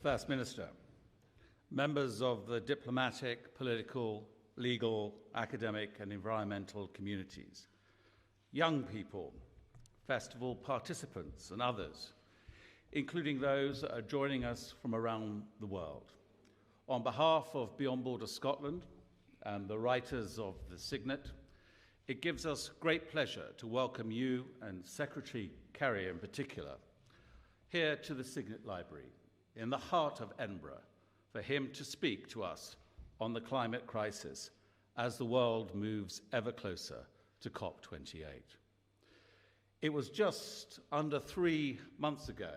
First Minister, members of the diplomatic, political, legal, academic and environmental communities, young people, festival participants and others, including those that are joining us from around the world. On behalf of Beyond Borders Scotland and the writers of the Signet, it gives us great pleasure to welcome you and Secretary Kerry in particular here to the Signet Library in the heart of Edinburgh for him to speak to us on the climate crisis as the world moves ever closer to COP28. It was just under 3 months ago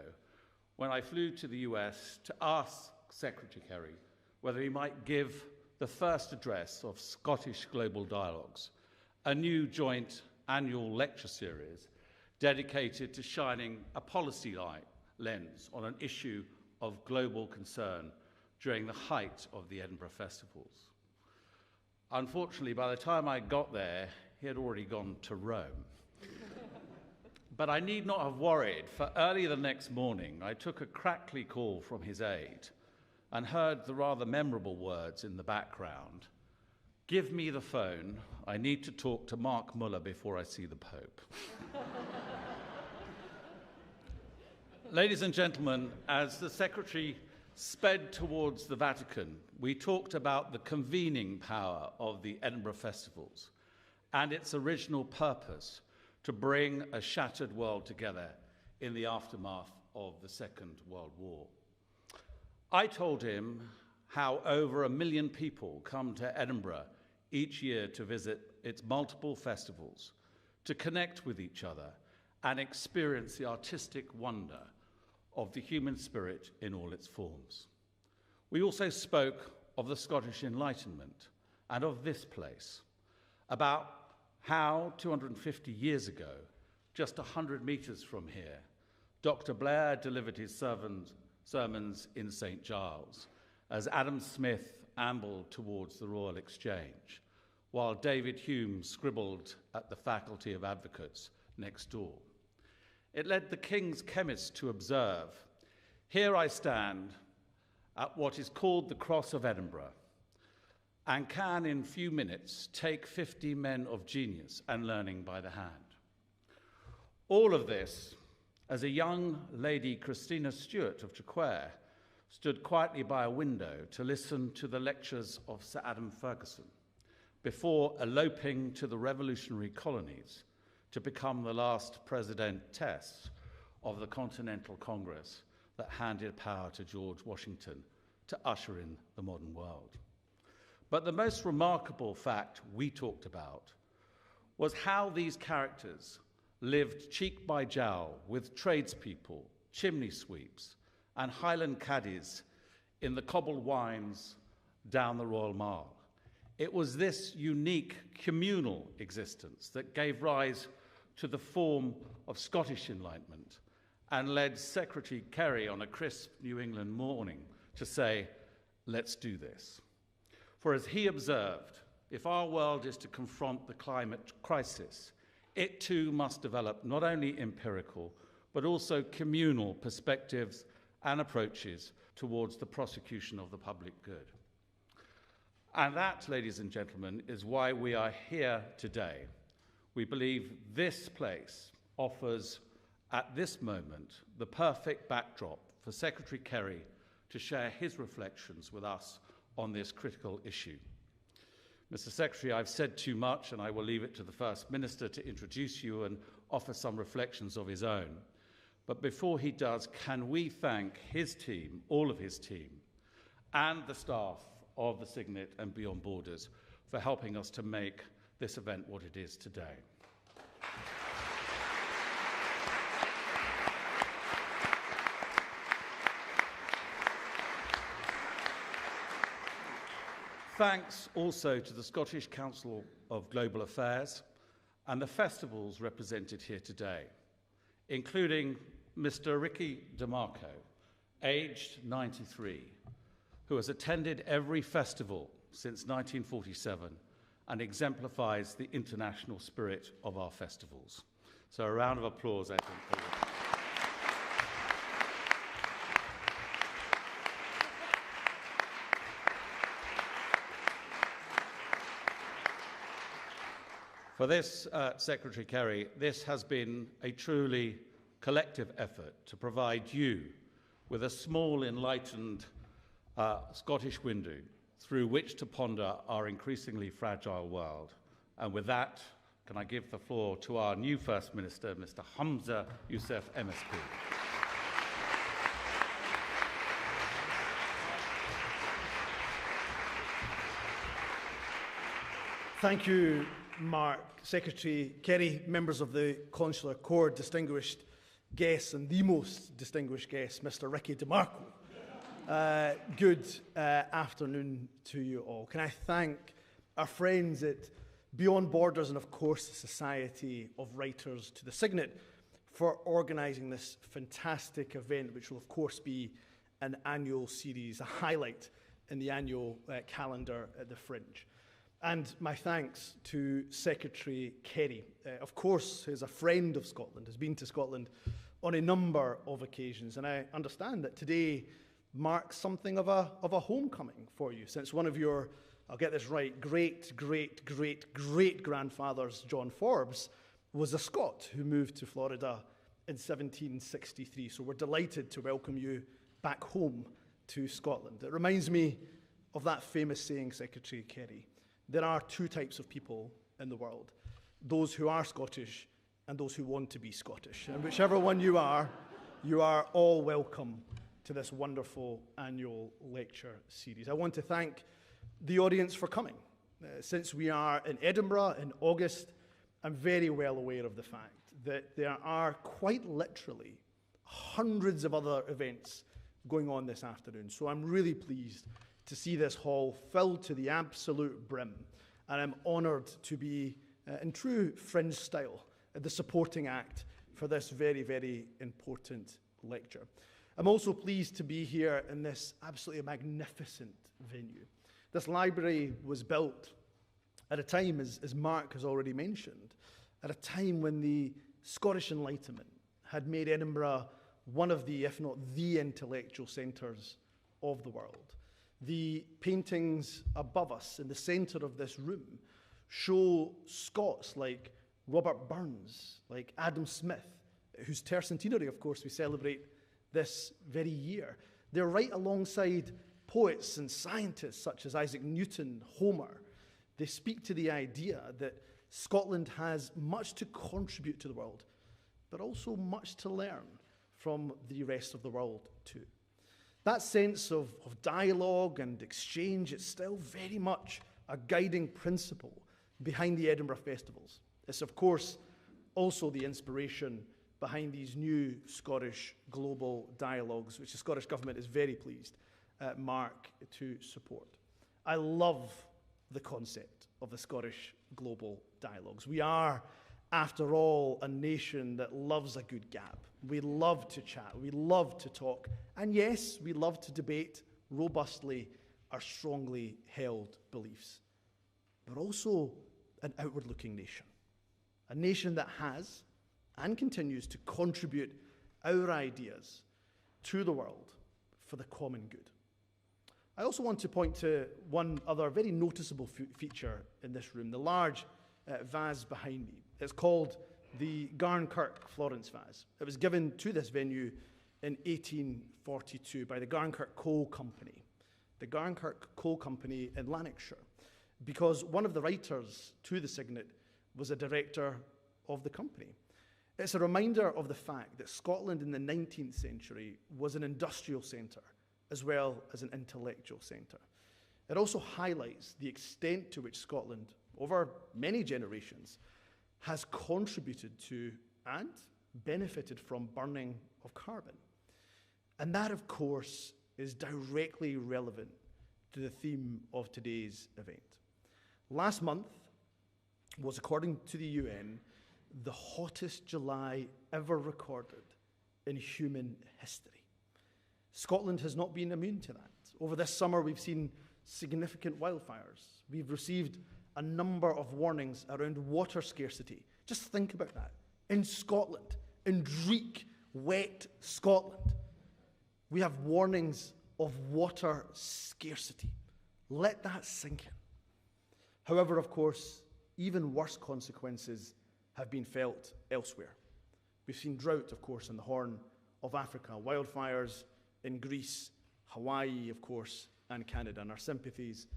when I flew to the US to ask Secretary Kerry whether he might give the first address of Scottish Global Dialogues, a new joint annual lecture series dedicated to shining a policy lens on an issue of global concern during the height of the Edinburgh festivals. Unfortunately, by the time I got there, he had already gone to Rome. But I need not have worried, for early the next morning, I took a crackly call from his aide and heard the rather memorable words in the background, "Give me the phone, I need to talk to Mark Muller before I see the Pope." Ladies and gentlemen, as the Secretary sped towards the Vatican, we talked about the convening power of the Edinburgh Festivals and its original purpose to bring a shattered world together in the aftermath of the Second World War. I told him how over 1 million people come to Edinburgh each year to visit its multiple festivals, to connect with each other and experience the artistic wonder of the human spirit in all its forms. We also spoke of the Scottish Enlightenment and of this place, about how 250 years ago, just 100 meters from here, Dr. Blair delivered his sermons in St. Giles as Adam Smith ambled towards the Royal Exchange, while David Hume scribbled at the Faculty of Advocates next door. It led the King's chemist to observe, "Here I stand at what is called the Cross of Edinburgh, and can in few minutes take 50 men of genius and learning by the hand." All of this as a young lady, Christina Stewart of Traquair, stood quietly by a window to listen to the lectures of Sir Adam Ferguson before eloping to the revolutionary colonies to become the last presidentess of the Continental Congress that handed power to George Washington to usher in the modern world. But the most remarkable fact we talked about was how these characters lived cheek by jowl with tradespeople, chimney sweeps, and Highland caddies in the cobbled wynds down the Royal Mile. It was this unique communal existence that gave rise to the form of Scottish Enlightenment and led Secretary Kerry on a crisp New England morning to say, "Let's do this." For as he observed, if our world is to confront the climate crisis, it too must develop not only empirical, but also communal perspectives and approaches towards the prosecution of the public good. And that, ladies and gentlemen, is why we are here today. We believe this place offers, at this moment, the perfect backdrop for Secretary Kerry to share his reflections with us on this critical issue. Mr. Secretary, I've said too much, and I will leave it to the First Minister to introduce you and offer some reflections of his own. But before he does, can we thank his team, all of his team, and the staff of the Signet and Beyond Borders for helping us to make this event what it is today. Thanks also to the Scottish Council of Global Affairs and the festivals represented here today, including Mr. Ricky DeMarco, aged 93, who has attended every festival since 1947 and exemplifies the international spirit of our festivals. So a round of applause, I think. For this, Secretary Kerry, this has been a truly collective effort to provide you with a small, enlightened Scottish window through which to ponder our increasingly fragile world. And with that, can I give the floor to our new First Minister, Mr. Humza Yousaf, MSP. Thank you, Mark. Secretary Kerry, members of the Consular Corps, distinguished guests, and the most distinguished guest, Mr. Ricky DeMarco. Good afternoon to you all. Can I thank our friends at Beyond Borders and, of course, the Society of Writers to the Signet for organising this fantastic event, which will, of course, be an annual series, a highlight in the annual calendar at the Fringe. And my thanks to Secretary Kerry, of course, who's a friend of Scotland, has been to Scotland on a number of occasions. And I understand that today marks something of a homecoming for you, since one of your, I'll get this right, great-great-great-great-grandfathers, John Forbes, was a Scot who moved to Florida in 1763. So we're delighted to welcome you back home to Scotland. It reminds me of that famous saying, Secretary Kerry: there are two types of people in the world, those who are Scottish and those who want to be Scottish. And whichever one you are all welcome to this wonderful annual lecture series. I want to thank the audience for coming. Since we are in Edinburgh in August, I'm very well aware of the fact that there are quite literally hundreds of other events going on this afternoon. So I'm really pleased to see this hall filled to the absolute brim. And I'm honoured to be, in true Fringe style, the supporting act for this very, very important lecture. I'm also pleased to be here in this absolutely magnificent venue. This library was built at a time, as Mark has already mentioned, at a time when the Scottish Enlightenment had made Edinburgh one of the, if not the intellectual centres of the world. The paintings above us in the centre of this room show Scots like Robert Burns, like Adam Smith, whose tercentenary, of course, we celebrate this very year. They're right alongside poets and scientists such as Isaac Newton, Homer. They speak to the idea that Scotland has much to contribute to the world, but also much to learn from the rest of the world too. That sense of dialogue and exchange is still very much a guiding principle behind the Edinburgh festivals. It's, of course, also the inspiration behind these new Scottish global dialogues, which the Scottish Government is very pleased, Mark, to support. I love the concept of the Scottish global dialogues. We are, after all, a nation that loves a good gab. We love to chat, we love to talk, and yes, we love to debate robustly our strongly held beliefs. But also an outward-looking nation, a nation that has and continues to contribute our ideas to the world for the common good. I also want to point to one other very noticeable feature in this room, the large vase behind me. It's called the Garnkirk Florence vase. It was given to this venue in 1842 by the Garnkirk Coal Company, the Garnkirk Coal Company in Lanarkshire, because one of the writers to the Signet was a director of the company. It's a reminder of the fact that Scotland in the 19th century was an industrial centre as well as an intellectual centre. It also highlights the extent to which Scotland, over many generations, has contributed to and benefited from burning of carbon. And that, of course, is directly relevant to the theme of today's event. Last month was, according to the UN, the hottest July ever recorded in human history. Scotland has not been immune to that. Over this summer, we've seen significant wildfires. We've received a number of warnings around water scarcity. Just think about that. In Scotland, in dreek, wet Scotland, we have warnings of water scarcity. Let that sink in. However, of course, even worse consequences have been felt elsewhere. We've seen drought, of course, in the Horn of Africa, wildfires in Greece, Hawaii, of course, and Canada. And our sympathies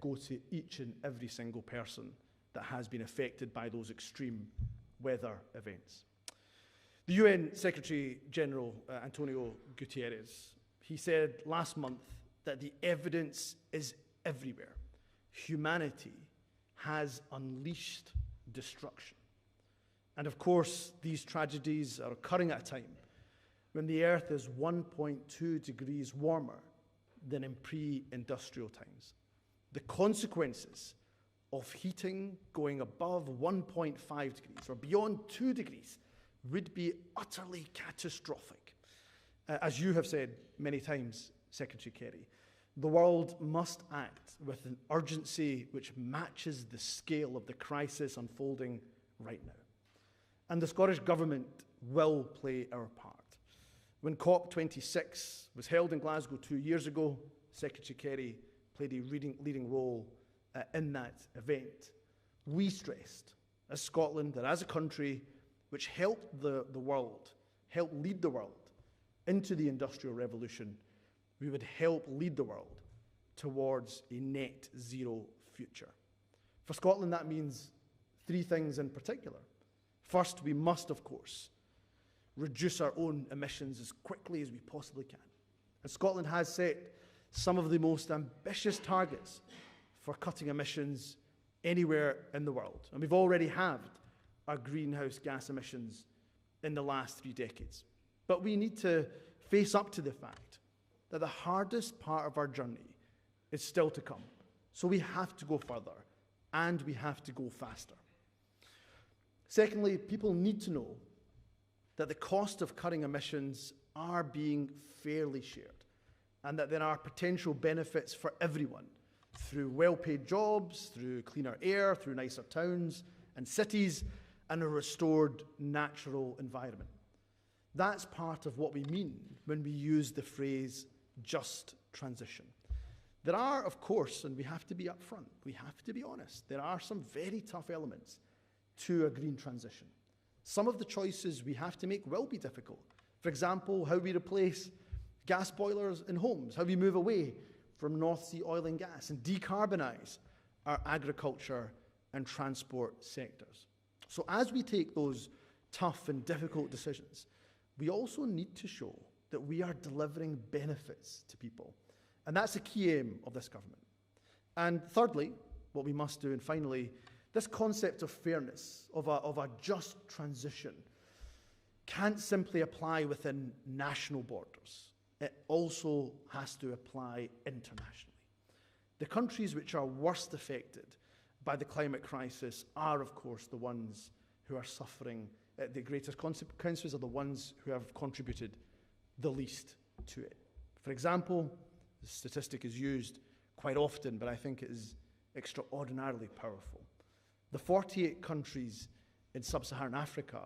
go to each and every single person that has been affected by those extreme weather events. The UN Secretary General, Antonio Guterres, he said last month that the evidence is everywhere. Humanity has unleashed destruction. And of course, these tragedies are occurring at a time when the Earth is 1.2 degrees warmer than in pre-industrial times. The consequences of heating going above 1.5 degrees or beyond 2 degrees would be utterly catastrophic. As you have said many times, Secretary Kerry, the world must act with an urgency which matches the scale of the crisis unfolding right now. And the Scottish Government will play our part. When COP26 was held in Glasgow 2 years ago, Secretary Kerry played a leading role in that event. We stressed, as Scotland and as a country which helped the world, helped lead the world into the Industrial Revolution, we would help lead the world towards a net zero future. For Scotland, that means three things in particular. First, we must, of course, reduce our own emissions as quickly as we possibly can. And Scotland has set some of the most ambitious targets for cutting emissions anywhere in the world. And we've already halved our greenhouse gas emissions in the last 3 decades. But we need to face up to the fact that the hardest part of our journey is still to come. So we have to go further, and we have to go faster. Secondly, people need to know that the cost of cutting emissions are being fairly shared, and that there are potential benefits for everyone through well-paid jobs, through cleaner air, through nicer towns and cities, and a restored natural environment. That's part of what we mean when we use the phrase just transition. There are, of course, and we have to be upfront, we have to be honest, there are some very tough elements to a green transition. Some of the choices we have to make will be difficult. For example, how we replace gas boilers in homes, how we move away from North Sea oil and gas and decarbonise our agriculture and transport sectors. So as we take those tough and difficult decisions, we also need to show that we are delivering benefits to people. And that's a key aim of this government. And thirdly, what we must do, and finally, this concept of fairness, of a just transition, can't simply apply within national borders. It also has to apply internationally. The countries which are worst affected by the climate crisis are, of course, the ones who are suffering the greatest consequences, are the ones who have contributed the least to it. For example, the statistic is used quite often, but I think it is extraordinarily powerful. The 48 countries in sub-Saharan Africa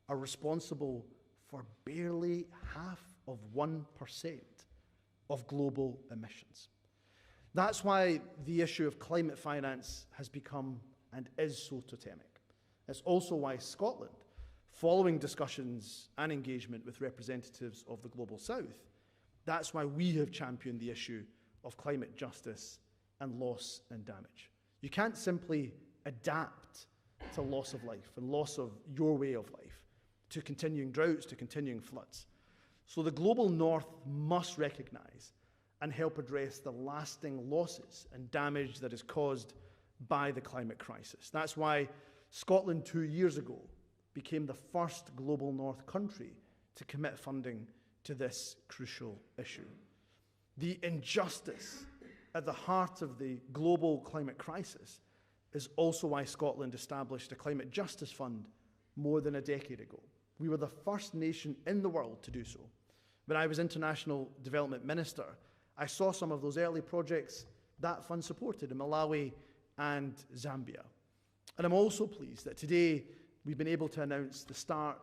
are responsible for barely half of 1% of global emissions. That's why the issue of climate finance has become and is so totemic. It's also why Scotland, following discussions and engagement with representatives of the Global South, that's why we have championed the issue of climate justice and loss and damage. You can't simply adapt to loss of life and loss of your way of life, to continuing droughts, to continuing floods. So the global north must recognise and help address the lasting losses and damage that is caused by the climate crisis. That's why Scotland 2 years ago became the first global north country to commit funding to this crucial issue. The injustice at the heart of the global climate crisis is also why Scotland established a climate justice fund more than a decade ago. We were the first nation in the world to do so. When I was International Development Minister, I saw some of those early projects that fund supported in Malawi and Zambia. And I'm also pleased that today we've been able to announce the start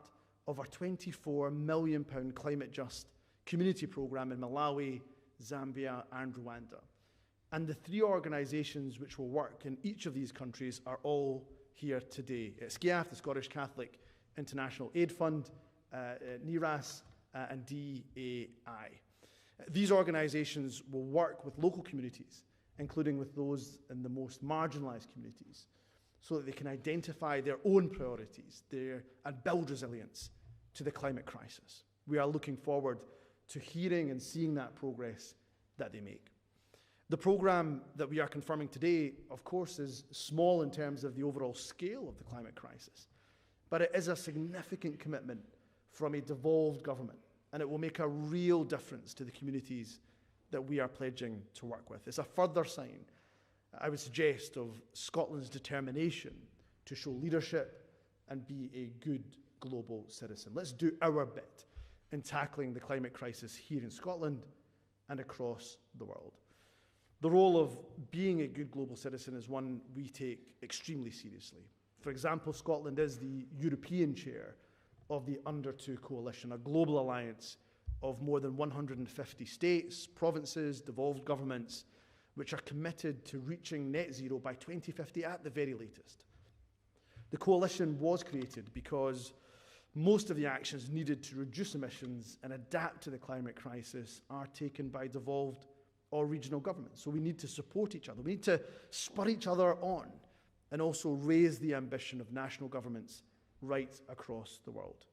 of our £24 million Climate Just community programme in Malawi, Zambia and Rwanda. And the three organisations which will work in each of these countries are all here today. SCAF, the Scottish Catholic International Aid Fund, NIRAS, and DAI. These organisations will work with local communities, including with those in the most marginalised communities, so that they can identify their own priorities and build resilience to the climate crisis. We are looking forward to hearing and seeing that progress that they make. The programme that we are confirming today, of course, is small in terms of the overall scale of the climate crisis, but it is a significant commitment from a devolved government, and it will make a real difference to the communities that we are pledging to work with. It's a further sign, I would suggest, of Scotland's determination to show leadership and be a good global citizen. Let's do our bit in tackling the climate crisis here in Scotland and across the world. The role of being a good global citizen is one we take extremely seriously. For example, Scotland is the European chair of the Under 2 Coalition, a global alliance of more than 150 states, provinces, devolved governments, which are committed to reaching net zero by 2050 at the very latest. The coalition was created because most of the actions needed to reduce emissions and adapt to the climate crisis are taken by devolved or regional governments. So we need to support each other. We need to spur each other on and also raise the ambition of national governments right across the world.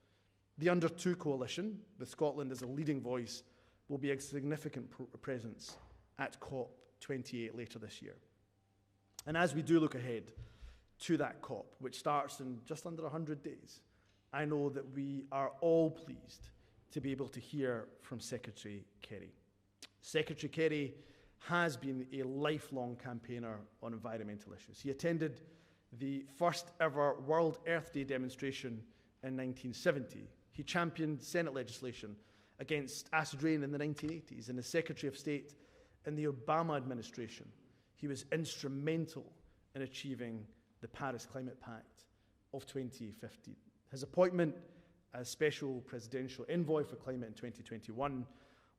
The Under 2 Coalition, with Scotland as a leading voice, will be a significant presence at COP28 later this year. And as we do look ahead to that COP, which starts in just under 100 days, I know that we are all pleased to be able to hear from Secretary Kerry. Secretary Kerry has been a lifelong campaigner on environmental issues. He attended the first ever World Earth Day demonstration in 1970. He championed Senate legislation against acid rain in the 1980s, and as Secretary of State in the Obama administration, he was instrumental in achieving the Paris Climate Pact of 2015. His appointment as Special Presidential Envoy for Climate in 2021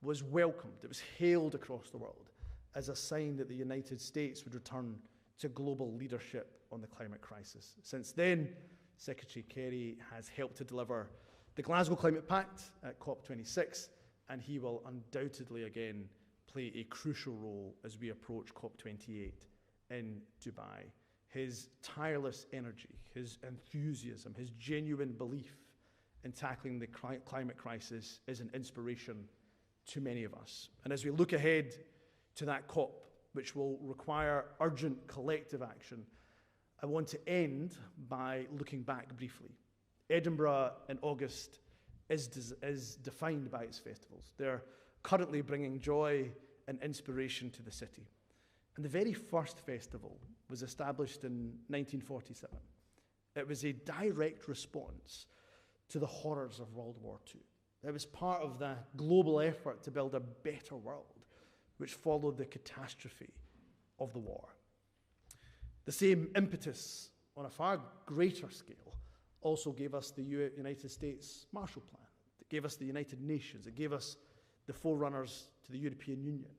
was welcomed. It was hailed across the world as a sign that the United States would return to global leadership on the climate crisis. Since then, Secretary Kerry has helped to deliver the Glasgow Climate Pact at COP26, and he will undoubtedly again play a crucial role as we approach COP28 in Dubai. His tireless energy, his enthusiasm, his genuine belief in tackling the climate crisis is an inspiration to many of us. And as we look ahead to that COP, which will require urgent collective action, I want to end by looking back briefly. Edinburgh in August is defined by its festivals. They're currently bringing joy and inspiration to the city. And the very first festival was established in 1947. It was a direct response to the horrors of World War II. It was part of the global effort to build a better world, which followed the catastrophe of the war. The same impetus on a far greater scale also gave us the United States Marshall Plan. It gave us the United Nations. It gave us the forerunners to the European Union.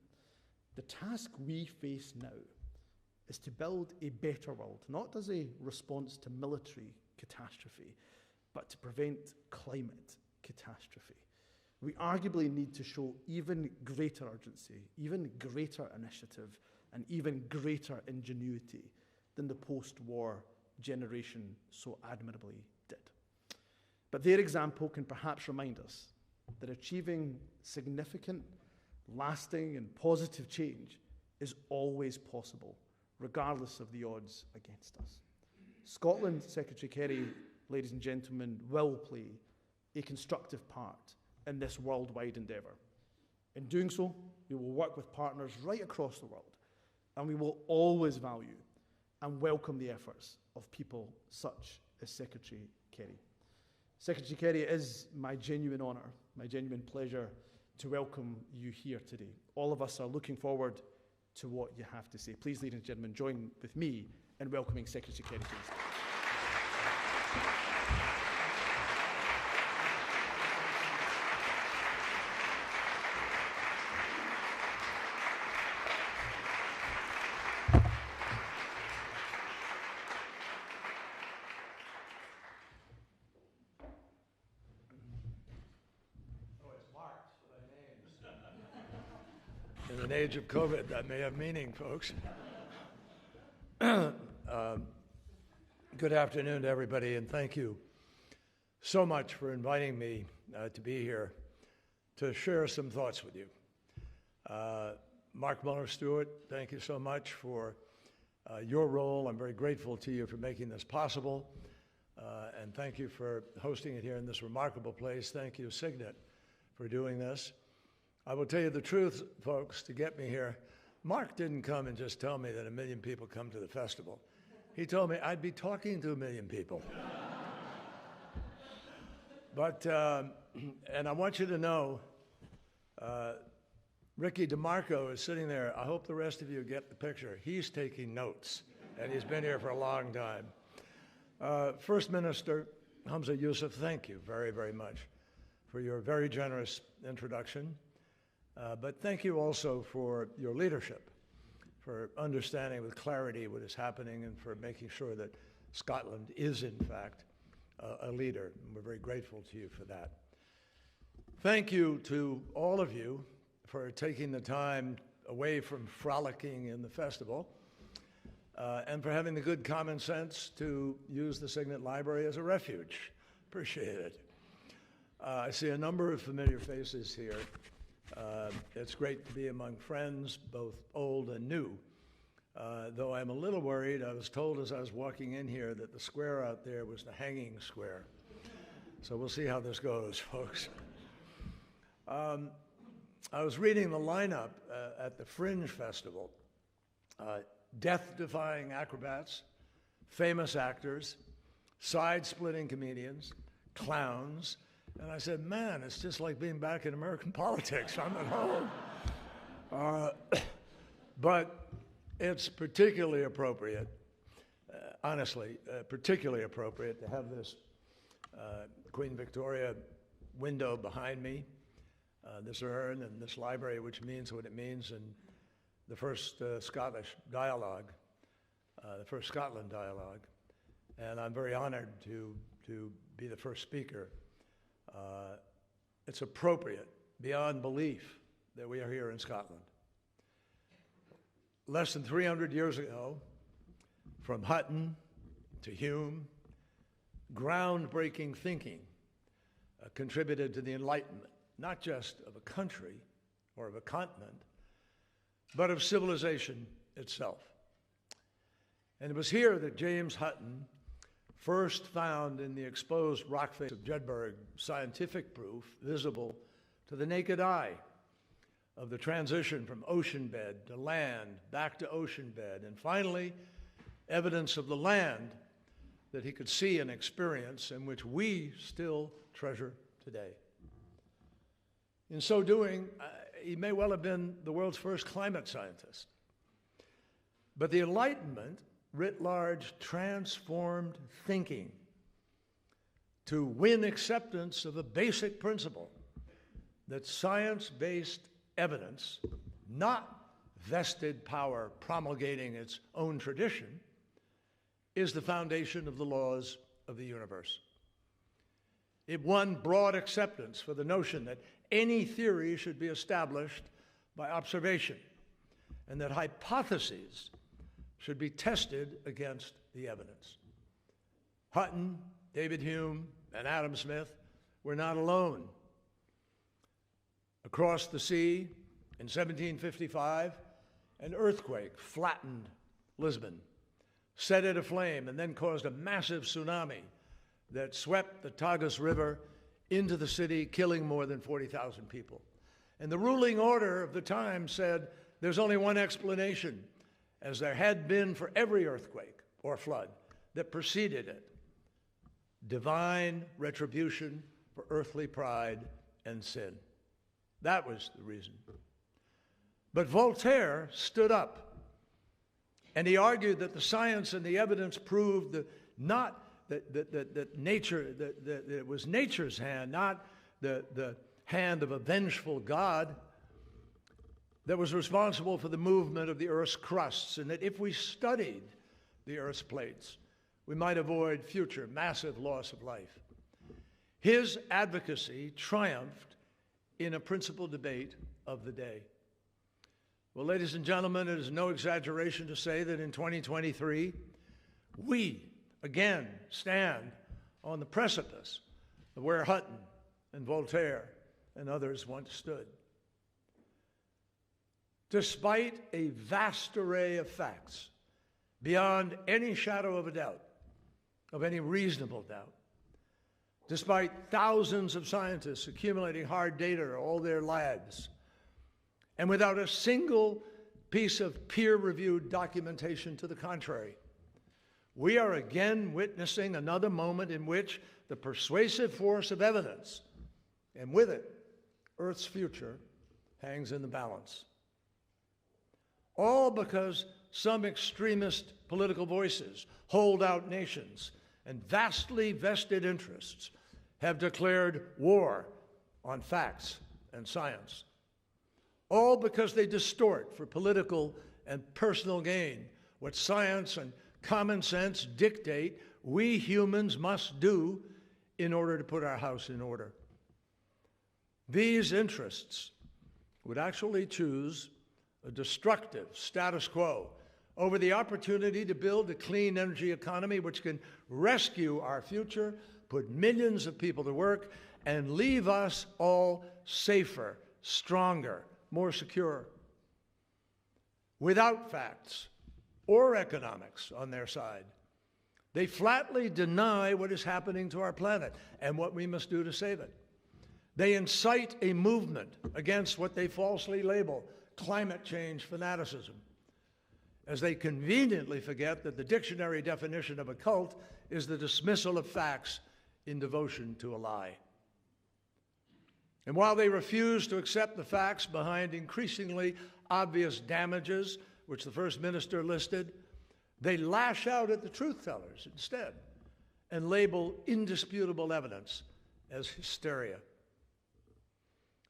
The task we face now is to build a better world, not as a response to military catastrophe, but to prevent climate catastrophe. We arguably need to show even greater urgency, even greater initiative, and even greater ingenuity than the post-war generation so admirably did. But their example can perhaps remind us that achieving significant, lasting, and positive change is always possible, regardless of the odds against us. Scotland, Secretary Kerry, ladies and gentlemen, will play a constructive part in this worldwide endeavour. In doing so, we will work with partners right across the world, and we will always value and welcome the efforts of people such as Secretary Kerry. Secretary Kerry, it is my genuine honour, my genuine pleasure to welcome you here today. All of us are looking forward to what you have to say. Please, ladies and gentlemen, join with me in welcoming Secretary Kerry to the stage. an age of COVID, that may have meaning, folks. Good afternoon to everybody, and thank you so much for inviting me to be here to share some thoughts with you. Mark Muller-Stewart, thank you so much for your role. I'm very grateful to you for making this possible, and thank you for hosting it here in this remarkable place. Thank you, Signet, for doing this. I will tell you the truth, folks, to get me here. Mark didn't come and just tell me that 1 million people come to the festival. He told me I'd be talking to 1 million people. But, and I want you to know, Ricky DeMarco is sitting there. I hope the rest of you get the picture. He's taking notes, and he's been here for a long time. First Minister Humza Yousaf, thank you very, very much for your very generous introduction. But thank you also for your leadership, for understanding with clarity what is happening, and for making sure that Scotland is, in fact, a leader. And we're very grateful to you for that. Thank you to all of you for taking the time away from frolicking in the festival and for having the good common sense to use the Signet Library as a refuge. Appreciate it. I see a number of familiar faces here. It's great to be among friends, both old and new. Though I'm a little worried, I was told as I was walking in here that the square out there was the hanging square. So we'll see how this goes, folks. I was reading the lineup at the Fringe Festival. Death-defying acrobats, famous actors, side-splitting comedians, clowns, and I said, man, it's just like being back in American politics. I'm at home. But it's particularly appropriate, honestly, particularly appropriate to have this Queen Victoria window behind me, this urn and this library, which means what it means, and the first Scottish dialogue, the first Scotland dialogue. And I'm very honored to be the first speaker. It's appropriate, beyond belief, that we are here in Scotland. Less than 300 years ago, from Hutton to Hume, groundbreaking thinking contributed to the Enlightenment, not just of a country or of a continent, but of civilization itself. And it was here that James Hutton first found in the exposed rock face of Jedburgh scientific proof visible to the naked eye of the transition from ocean bed to land, back to ocean bed, and finally evidence of the land that he could see and experience, and which we still treasure today. In so doing, he may well have been the world's first climate scientist. But the Enlightenment, writ large, transformed thinking to win acceptance of a basic principle that science-based evidence, not vested power promulgating its own tradition, is the foundation of the laws of the universe. It won broad acceptance for the notion that any theory should be established by observation, and that hypotheses should be tested against the evidence. Hutton, David Hume, and Adam Smith were not alone. Across the sea in 1755, an earthquake flattened Lisbon, set it aflame, and then caused a massive tsunami that swept the Tagus River into the city, killing more than 40,000 people. And the ruling order of the time said there's only one explanation, as there had been for every earthquake or flood that preceded it: divine retribution for earthly pride and sin. That was the reason. But Voltaire stood up, and he argued that the science and the evidence proved that it was nature's hand, not the hand of a vengeful God, that was responsible for the movement of the Earth's crusts, and that if we studied the Earth's plates, we might avoid future massive loss of life. His advocacy triumphed in a principal debate of the day. Well, ladies and gentlemen, it is no exaggeration to say that in 2023, we again stand on the precipice of where Hutton and Voltaire and others once stood. Despite a vast array of facts, beyond any shadow of a doubt, of any reasonable doubt, despite thousands of scientists accumulating hard data all their lives, and without a single piece of peer-reviewed documentation to the contrary, we are again witnessing another moment in which the persuasive force of evidence, and with it, Earth's future, hangs in the balance. All because some extremist political voices, holdout nations, and vastly vested interests have declared war on facts and science. All because they distort for political and personal gain what science and common sense dictate we humans must do in order to put our house in order. These interests would actually choose a destructive status quo over the opportunity to build a clean energy economy which can rescue our future, put millions of people to work, and leave us all safer, stronger, more secure. Without facts or economics on their side, they flatly deny what is happening to our planet and what we must do to save it. They incite a movement against what they falsely label climate change fanaticism, as they conveniently forget that the dictionary definition of a cult is the dismissal of facts in devotion to a lie. And while they refuse to accept the facts behind increasingly obvious damages, which the First Minister listed, they lash out at the truth tellers instead and label indisputable evidence as hysteria.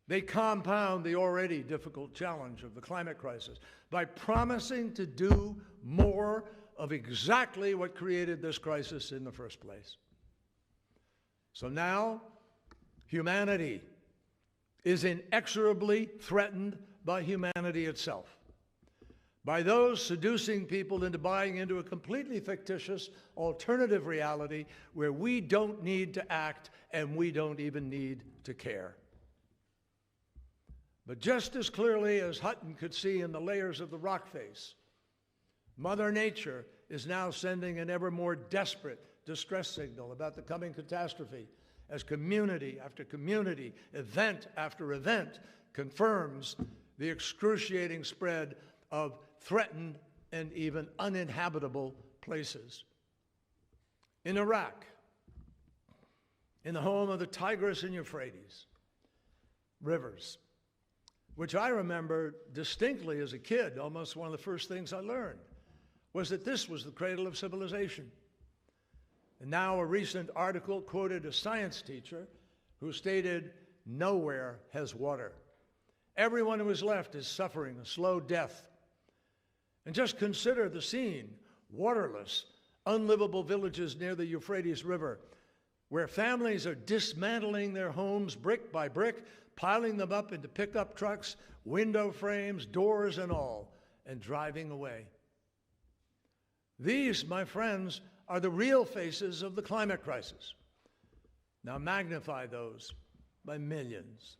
They compound the already difficult challenge of the climate crisis by promising to do more of exactly what created this crisis in the first place. So now, humanity is inexorably threatened by humanity itself, by those seducing people into buying into a completely fictitious alternative reality where we don't need to act and we don't even need to care. But just as clearly as Hutton could see in the layers of the rock face, Mother Nature is now sending an ever more desperate distress signal about the coming catastrophe as community after community, event after event, confirms the excruciating spread of threatened and even uninhabitable places. In Iraq, in the home of the Tigris and Euphrates rivers, which I remember distinctly as a kid, almost one of the first things I learned, was that this was the cradle of civilization. And now a recent article quoted a science teacher who stated, "Nowhere has water. Everyone who is left is suffering a slow death." And just consider the scene: waterless, unlivable villages near the Euphrates River, where families are dismantling their homes brick by brick, piling them up into pickup trucks, window frames, doors and all, and driving away. These, my friends, are the real faces of the climate crisis. Now magnify those by millions.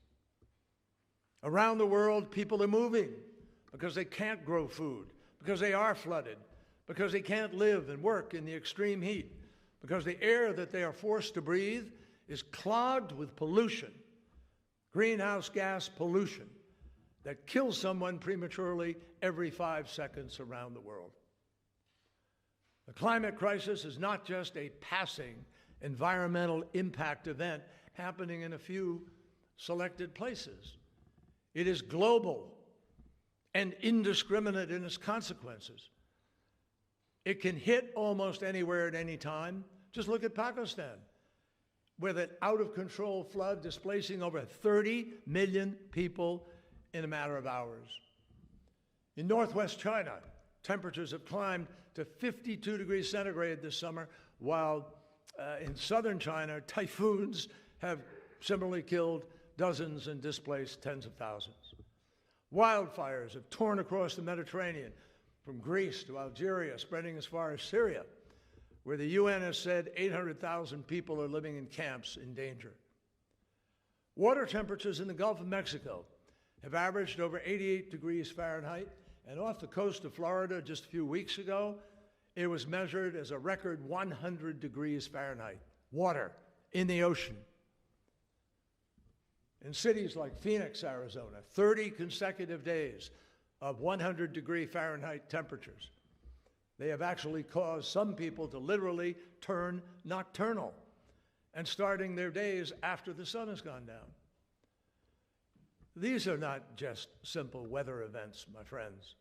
Around the world, people are moving because they can't grow food, because they are flooded, because they can't live and work in the extreme heat, because the air that they are forced to breathe is clogged with pollution, greenhouse gas pollution, that kills someone prematurely every 5 seconds around the world. The climate crisis is not just a passing environmental impact event happening in a few selected places. It is global and indiscriminate in its consequences. It can hit almost anywhere at any time. Just look at Pakistan, with an out-of-control flood displacing over 30 million people in a matter of hours. In northwest China, temperatures have climbed to 52 degrees centigrade this summer, while in southern China, typhoons have similarly killed dozens and displaced tens of thousands. Wildfires have torn across the Mediterranean, from Greece to Algeria, spreading as far as Syria, where the UN has said 800,000 people are living in camps in danger. Water temperatures in the Gulf of Mexico have averaged over 88 degrees Fahrenheit, and off the coast of Florida just a few weeks ago, it was measured as a record 100 degrees Fahrenheit. Water in the ocean. In cities like Phoenix, Arizona, 30 consecutive days of 100-degree Fahrenheit temperatures. They have actually caused some people to literally turn nocturnal and starting their days after the sun has gone down. These are not just simple weather events, my friends.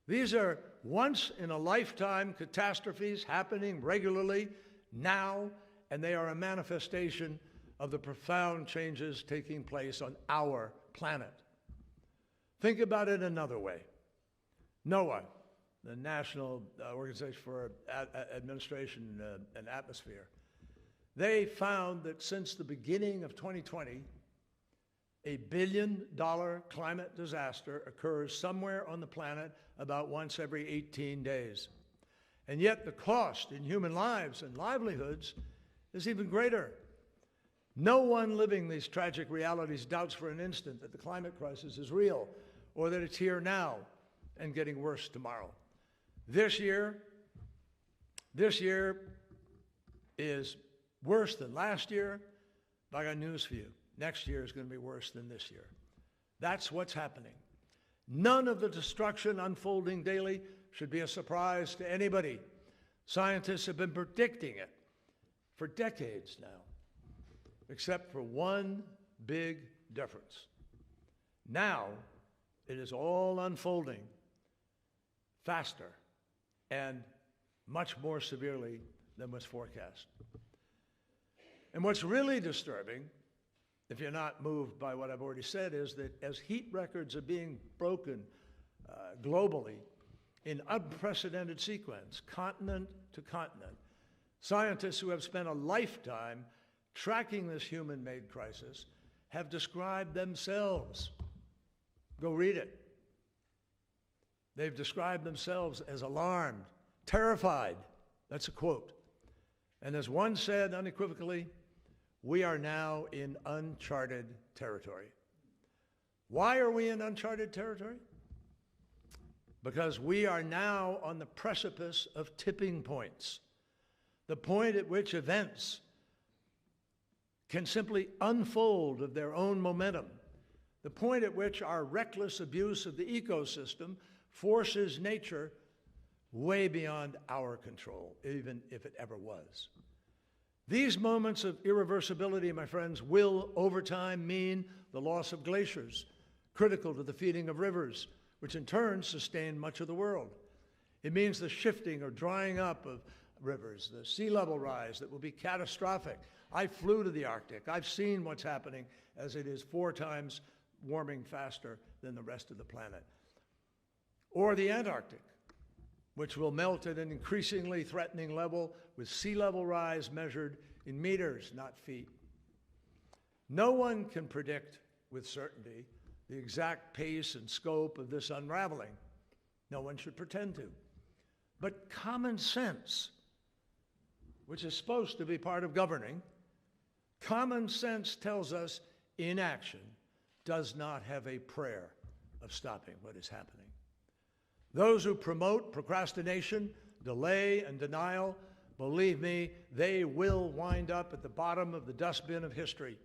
These are once-in-a-lifetime catastrophes happening regularly now, and they are a manifestation of the profound changes taking place on our planet. Think about it another way. NOAA, the National Organization for Administration and Atmosphere, they found that since the beginning of 2020, a $1 billion climate disaster occurs somewhere on the planet about once every 18 days. And yet the cost in human lives and livelihoods is even greater. No one living these tragic realities doubts for an instant that the climate crisis is real or that it's here now and getting worse tomorrow. This year is worse than last year, but I got news for you. Next year is going to be worse than this year. That's what's happening. None of the destruction unfolding daily should be a surprise to anybody. Scientists have been predicting it for decades now, except for one big difference. Now, it is all unfolding faster and much more severely than was forecast. And what's really disturbing, if you're not moved by what I've already said, is that as heat records are being broken globally in unprecedented sequence, continent to continent, scientists who have spent a lifetime tracking this human-made crisis have described themselves. Go read it. They've described themselves as alarmed, terrified. That's a quote. And as one said unequivocally, we are now in uncharted territory. Why are we in uncharted territory? Because we are now on the precipice of tipping points, the point at which events can simply unfold of their own momentum, the point at which our reckless abuse of the ecosystem forces nature way beyond our control, even if it ever was. These moments of irreversibility, my friends, will over time mean the loss of glaciers, critical to the feeding of rivers, which in turn sustain much of the world. It means the shifting or drying up of rivers, the sea level rise that will be catastrophic. I flew to the Arctic. I've seen what's happening as it is 4 times warming faster than the rest of the planet. Or the Antarctic, which will melt at an increasingly threatening level with sea level rise measured in meters, not feet. No one can predict with certainty the exact pace and scope of this unraveling. No one should pretend to. But common sense, which is supposed to be part of governing, common sense tells us inaction does not have a prayer of stopping what is happening. Those who promote procrastination, delay, and denial, believe me, they will wind up at the bottom of the dustbin of history.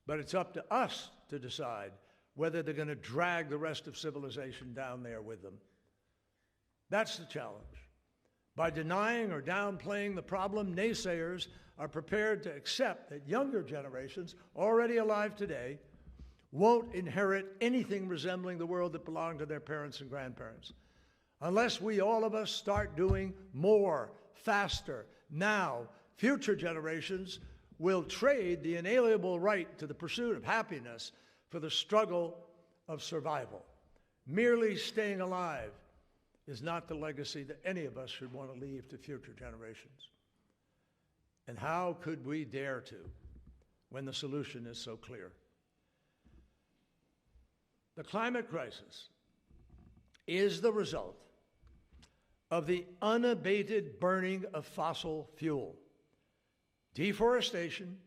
But it's up to us to decide whether they're going to drag the rest of civilization down there with them. That's the challenge. By denying or downplaying the problem, naysayers are prepared to accept that younger generations, already alive today, won't inherit anything resembling the world that belonged to their parents and grandparents. Unless we, all of us, start doing more, faster, now, future generations will trade the inalienable right to the pursuit of happiness for the struggle of survival. Merely staying alive is not the legacy that any of us should want to leave to future generations. And how could we dare to when the solution is so clear? The climate crisis is the result of the unabated burning of fossil fuel, deforestation,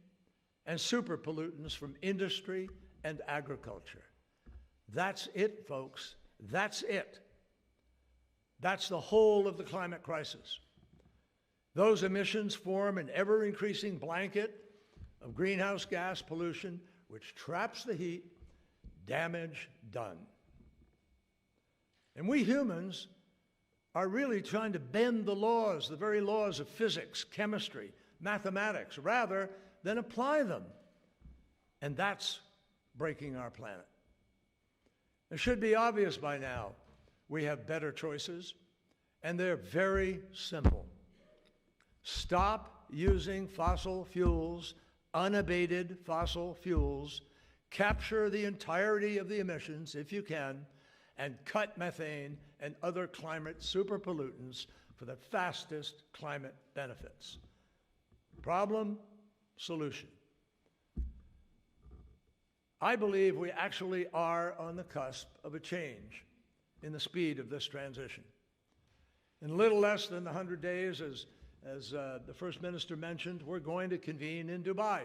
and superpollutants from industry and agriculture. That's it, folks. That's it. That's the whole of the climate crisis. Those emissions form an ever-increasing blanket of greenhouse gas pollution, which traps the heat. Damage done. And we humans are really trying to bend the laws, the very laws of physics, chemistry, mathematics, rather than apply them. And that's breaking our planet. It should be obvious by now we have better choices, and they're very simple. Stop using fossil fuels, unabated fossil fuels, capture the entirety of the emissions, if you can, and cut methane and other climate superpollutants for the fastest climate benefits. Problem, solution. I believe we actually are on the cusp of a change in the speed of this transition. In a little less than 100 days, as the First Minister mentioned, we're going to convene in Dubai.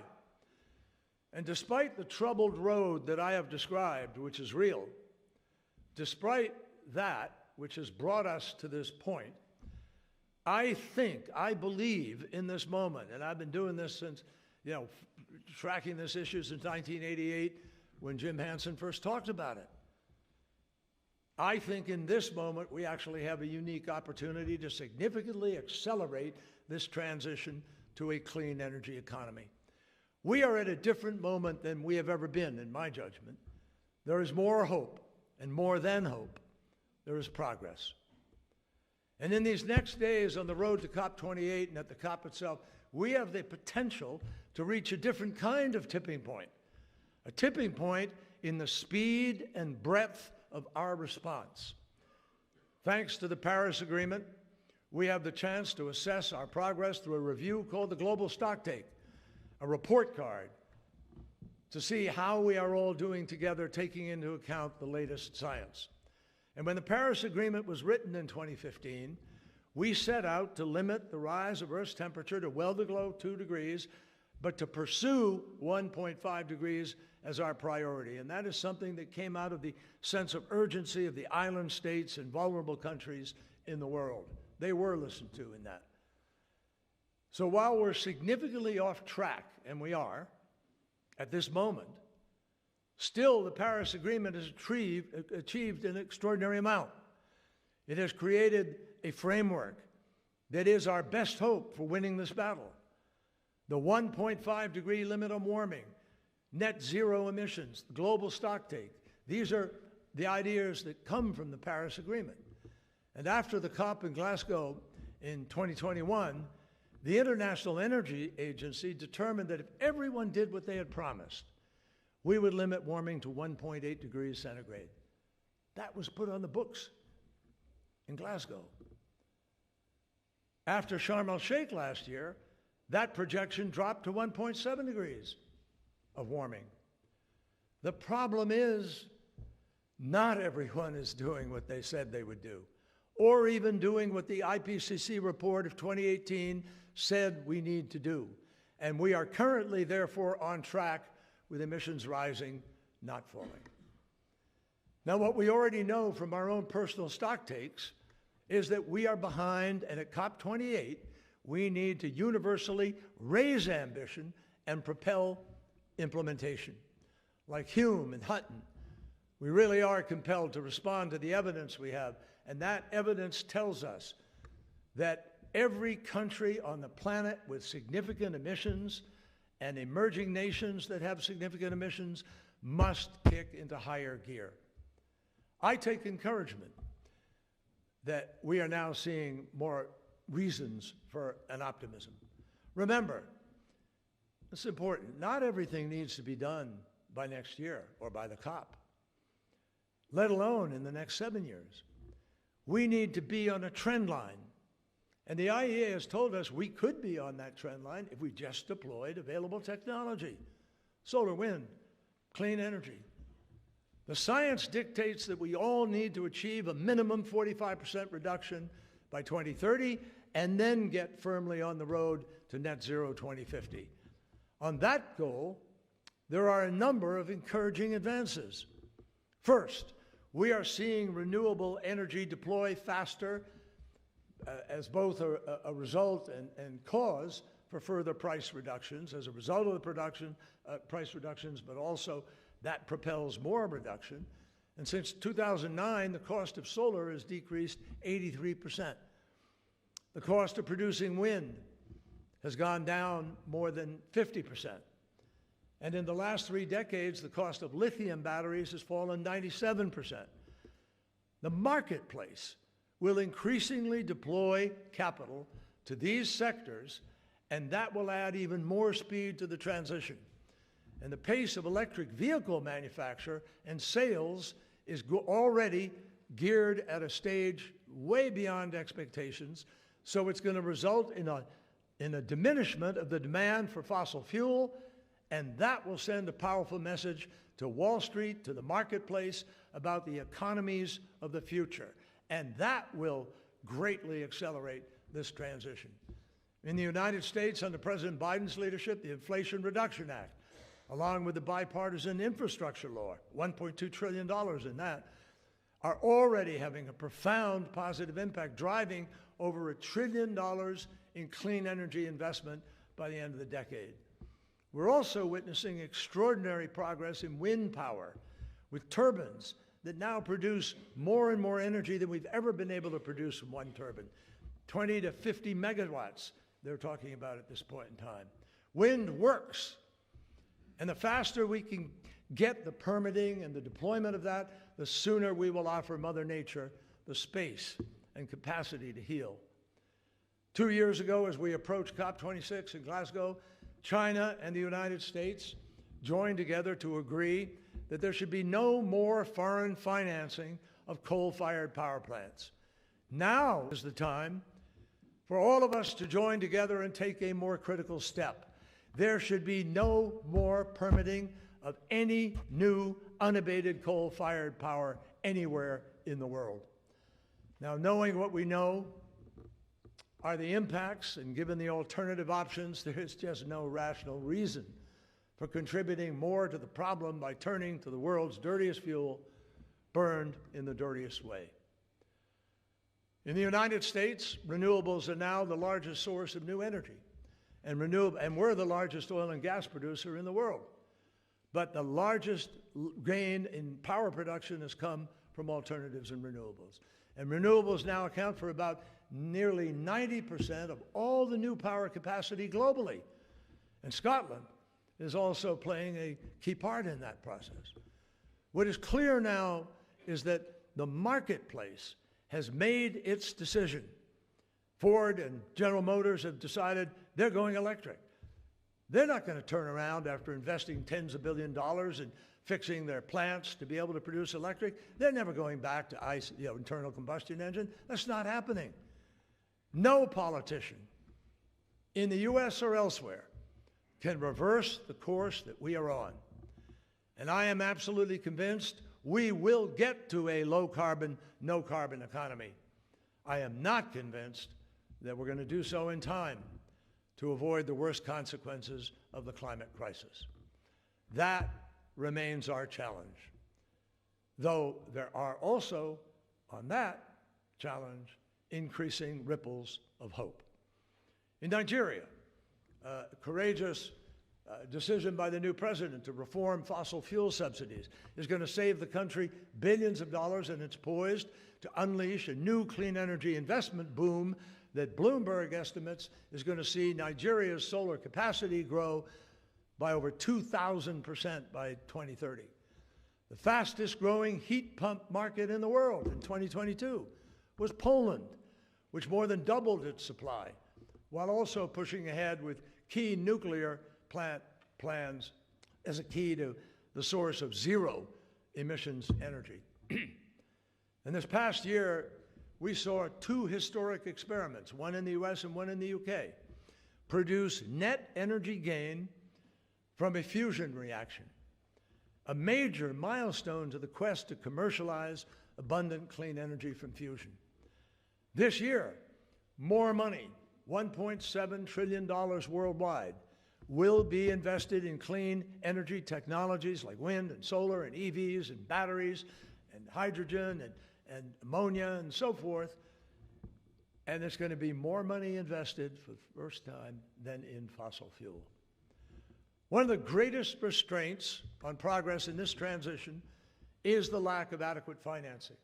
And despite the troubled road that I have described, which is real, despite that, which has brought us to this point, I believe in this moment, and I've been doing this since, tracking this issue since 1988 when Jim Hansen first talked about it. I think in this moment we actually have a unique opportunity to significantly accelerate this transition to a clean energy economy. We are at a different moment than we have ever been, in my judgment. There is more hope, and more than hope, there is progress. And in these next days on the road to COP28 and at the COP itself, we have the potential to reach a different kind of tipping point, a tipping point in the speed and breadth of our response. Thanks to the Paris Agreement, we have the chance to assess our progress through a review called the Global Stocktake, a report card to see how we are all doing together, taking into account the latest science. And when the Paris Agreement was written in 2015, we set out to limit the rise of Earth's temperature to well below 2 degrees, but to pursue 1.5 degrees as our priority. And that is something that came out of the sense of urgency of the island states and vulnerable countries in the world. They were listened to in that. So while we're significantly off track, and we are, at this moment, still the Paris Agreement has achieved an extraordinary amount. It has created a framework that is our best hope for winning this battle. The 1.5 degree limit on warming, net zero emissions, the global stocktake. These are the ideas that come from the Paris Agreement. And after the COP in Glasgow in 2021, the International Energy Agency determined that if everyone did what they had promised, we would limit warming to 1.8 degrees centigrade. That was put on the books in Glasgow. After Sharm el-Sheikh last year, that projection dropped to 1.7 degrees of warming. The problem is, not everyone is doing what they said they would do, or even doing what the IPCC report of 2018 said we need to do. And we are currently, therefore, on track with emissions rising, not falling. Now, what we already know from our own personal stocktakes is that we are behind, and at COP28, we need to universally raise ambition and propel implementation. Like Hume and Hutton, we really are compelled to respond to the evidence we have, and that evidence tells us that every country on the planet with significant emissions and emerging nations that have significant emissions must kick into higher gear. I take encouragement that we are now seeing more reasons for an optimism. Remember, it's important, not everything needs to be done by next year or by the COP, let alone in the next 7 years. We need to be on a trend line. And the IEA has told us we could be on that trend line if we just deployed available technology. Solar, wind, clean energy. The science dictates that we all need to achieve a minimum 45% reduction by 2030 and then get firmly on the road to net zero 2050. On that goal, there are a number of encouraging advances. First, we are seeing renewable energy deploy faster as both a result and cause for further price reductions as a result of the price reductions, but also that propels more reduction. And since 2009, the cost of solar has decreased 83%. The cost of producing wind has gone down more than 50%. And in the last 3 decades, the cost of lithium batteries has fallen 97%. The marketplace will increasingly deploy capital to these sectors, and that will add even more speed to the transition. And the pace of electric vehicle manufacture and sales is already geared at a stage way beyond expectations, so it's going to result in a diminishment of the demand for fossil fuel, and that will send a powerful message to Wall Street, to the marketplace, about the economies of the future. And that will greatly accelerate this transition. In the United States, under President Biden's leadership, the Inflation Reduction Act, along with the bipartisan infrastructure law, $1.2 trillion in that, are already having a profound positive impact, driving over $1 trillion in clean energy investment by the end of the decade. We're also witnessing extraordinary progress in wind power, with turbines that now produce more and more energy than we've ever been able to produce from one turbine. 20 to 50 megawatts they're talking about at this point in time. Wind works. And the faster we can get the permitting and the deployment of that, the sooner we will offer Mother Nature the space and capacity to heal. 2 years ago, as we approached COP26 in Glasgow, China and the United States joined together to agree that there should be no more foreign financing of coal-fired power plants. Now is the time for all of us to join together and take a more critical step. There should be no more permitting of any new unabated coal-fired power anywhere in the world. Now, knowing what we know are the impacts, and given the alternative options, there is just no rational reason for contributing more to the problem by turning to the world's dirtiest fuel, burned in the dirtiest way. In the United States, renewables are now the largest source of new energy, and we're the largest oil and gas producer in the world. But the largest gain in power production has come from alternatives and renewables. And renewables now account for about nearly 90% of all the new power capacity globally. And Scotland is also playing a key part in that process. What is clear now is that the marketplace has made its decision. Ford and General Motors have decided they're going electric. They're not going to turn around after investing tens of billions of dollars in fixing their plants to be able to produce electric. They're never going back to internal combustion engine. That's not happening. No politician in the US or elsewhere can reverse the course that we are on. And I am absolutely convinced we will get to a low-carbon, no-carbon economy. I am not convinced that we're going to do so in time to avoid the worst consequences of the climate crisis. That remains our challenge, though there are also, on that challenge, increasing ripples of hope. In Nigeria, a courageous decision by the new president to reform fossil fuel subsidies is going to save the country billions of dollars, and it's poised to unleash a new clean energy investment boom that Bloomberg estimates is going to see Nigeria's solar capacity grow by over 2,000% by 2030. The fastest growing heat pump market in the world in 2022 was Poland, which more than doubled its supply, while also pushing ahead with key nuclear plant plans as a key to the source of zero emissions energy. And this past year, we saw 2 historic experiments, one in the US and one in the UK, produce net energy gain from a fusion reaction. a major milestone to the quest to commercialize abundant clean energy from fusion. This year, more money, $1.7 trillion worldwide, will be invested in clean energy technologies like wind and solar and EVs and batteries and hydrogen and ammonia and so forth. And there's going to be more money invested for the first time than in fossil fuel. One of the greatest restraints on progress in this transition is the lack of adequate financing.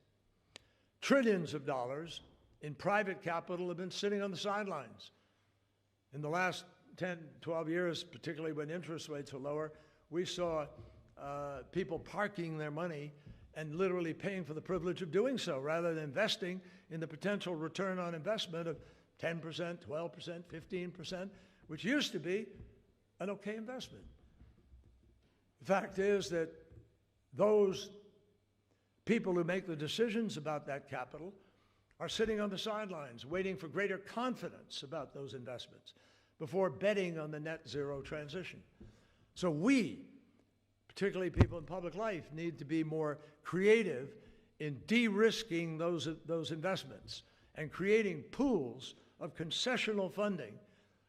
Trillions of dollars in private capital have been sitting on the sidelines. In the last 10, 12 years, particularly when interest rates are lower, we saw people parking their money and literally paying for the privilege of doing so rather than investing in the potential return on investment of 10%, 12%, 15%, which used to be an okay investment. The fact is that those people who make the decisions about that capital are sitting on the sidelines waiting for greater confidence about those investments before betting on the net zero transition. So we, particularly people in public life, need to be more creative in de-risking those investments and creating pools of concessional funding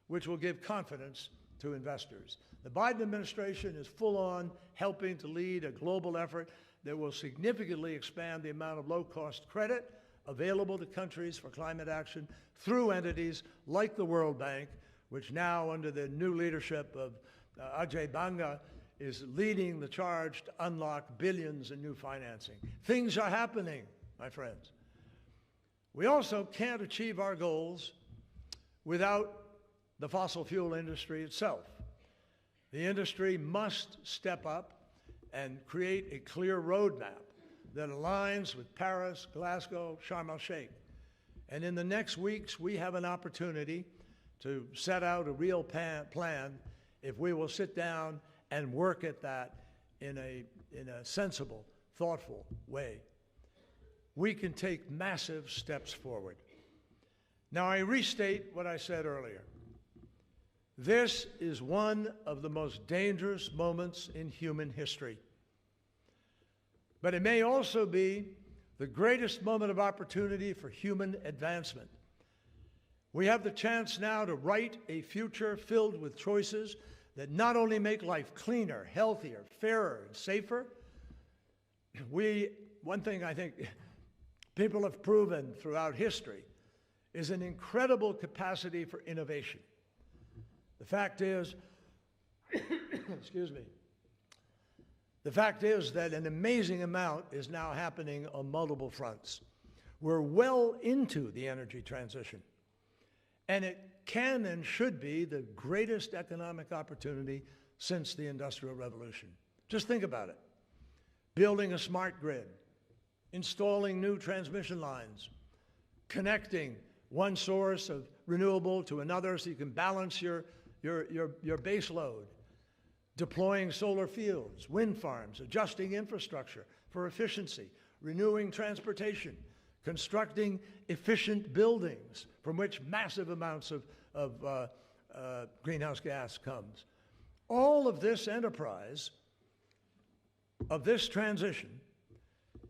which will give confidence to investors. The Biden administration is full on helping to lead a global effort that will significantly expand the amount of low-cost credit available to countries for climate action through entities like the World Bank, which now, under the new leadership of Ajay Banga, is leading the charge to unlock billions in new financing. Things are happening, my friends. We also can't achieve our goals without the fossil fuel industry itself. The industry must step up and create a clear roadmap that aligns with Paris, Glasgow, Sharm el-Sheikh. And in the next weeks, we have an opportunity to set out a real plan if we will sit down and work at that in a sensible, thoughtful way. We can take massive steps forward. Now, I restate what I said earlier. This is one of the most dangerous moments in human history. But it may also be the greatest moment of opportunity for human advancement. We have the chance now to write a future filled with choices that not only make life cleaner, healthier, fairer, and safer. One thing I think people have proven throughout history is an incredible capacity for innovation. The fact is, excuse me, the fact is that an amazing amount is now happening on multiple fronts. We're well into the energy transition, and it can and should be the greatest economic opportunity since the Industrial Revolution. Just think about it. Building a smart grid, installing new transmission lines, connecting one source of renewable to another so you can balance your base load, deploying solar fields, wind farms, adjusting infrastructure for efficiency, renewing transportation, constructing efficient buildings from which massive amounts of greenhouse gas comes. All of this enterprise, of this transition,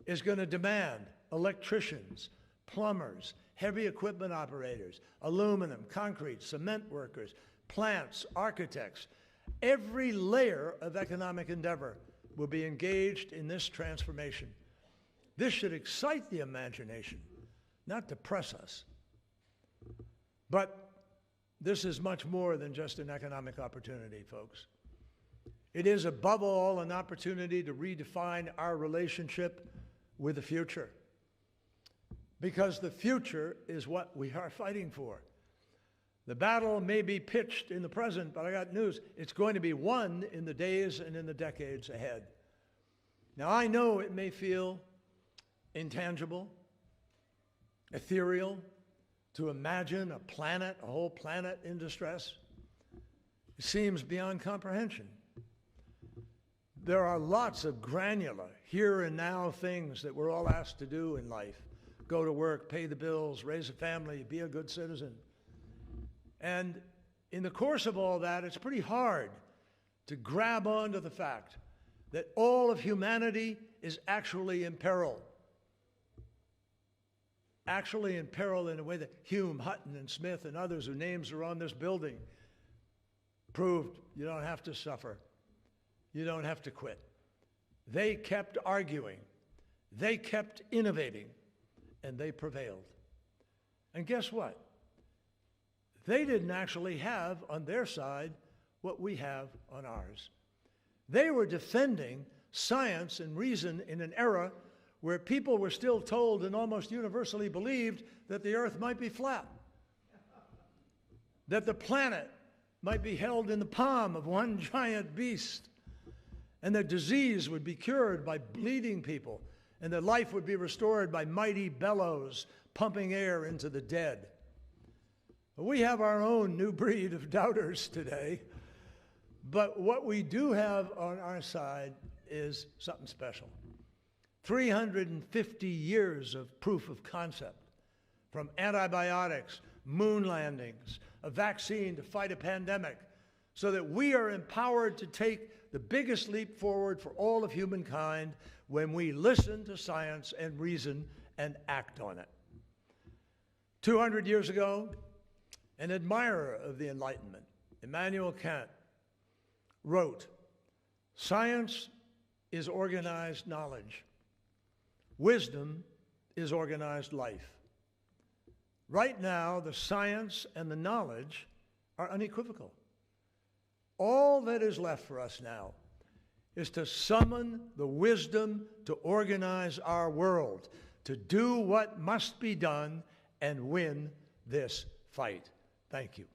is going to demand electricians, plumbers, heavy equipment operators, aluminum, concrete, cement workers, plants, architects. Every layer of economic endeavor will be engaged in this transformation. This should excite the imagination, not depress us. But this is much more than just an economic opportunity, folks. It is, above all, an opportunity to redefine our relationship with the future. Because the future is what we are fighting for. The battle may be pitched in the present, but I got news. It's going to be won in the days and in the decades ahead. Now, I know it may feel intangible, ethereal, to imagine a planet, a whole planet in distress. It seems beyond comprehension. There are lots of granular, here and now things that we're all asked to do in life. Go to work, pay the bills, raise a family, be a good citizen. And in the course of all that, it's pretty hard to grab onto the fact that all of humanity is actually in peril. Actually in peril in a way that Hume, Hutton, and Smith and others whose names are on this building proved you don't have to suffer. You don't have to quit. They kept arguing. They kept innovating. And they prevailed. And guess what? They didn't actually have on their side what we have on ours. They were defending science and reason in an era where people were still told and almost universally believed that the earth might be flat, that the planet might be held in the palm of one giant beast, and that disease would be cured by bleeding people, and that life would be restored by mighty bellows pumping air into the dead. We have our own new breed of doubters today, but what we do have on our side is something special. 350 years of proof of concept, from antibiotics, moon landings, a vaccine to fight a pandemic, so that we are empowered to take the biggest leap forward for all of humankind when we listen to science and reason and act on it. 200 years ago, an admirer of the Enlightenment, Immanuel Kant, wrote, "Science is organized knowledge. Wisdom is organized life." Right now, the science and the knowledge are unequivocal. All that is left for us now is to summon the wisdom to organize our world, to do what must be done and win this fight. Thank you.